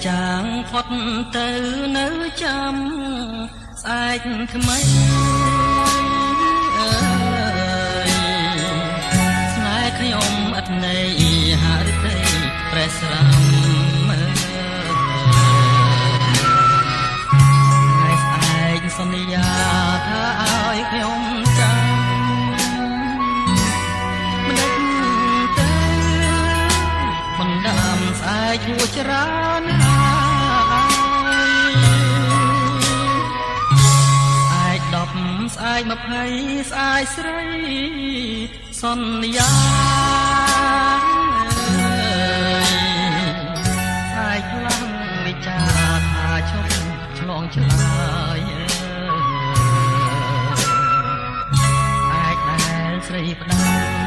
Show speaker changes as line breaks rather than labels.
ចាងផុតទៅនៅចាំស្អែកថ្មីស្នេហ៍ខ្ញុំអត់ន័យហារិទេប្រេះស្រាំថ្ងៃស្អែកសន្យាថាឲ្យខ្ញុំចាំមិនដឹងទេបណ្ដាំស្អែកហួចច្រើនស្អែក20ស្អែកស្រីសន្យាស្អែកខ្លាំងវិចាថាឈប់ឆ្លងឆ្លើយស្អែកដែលស្រីផ្ដាំ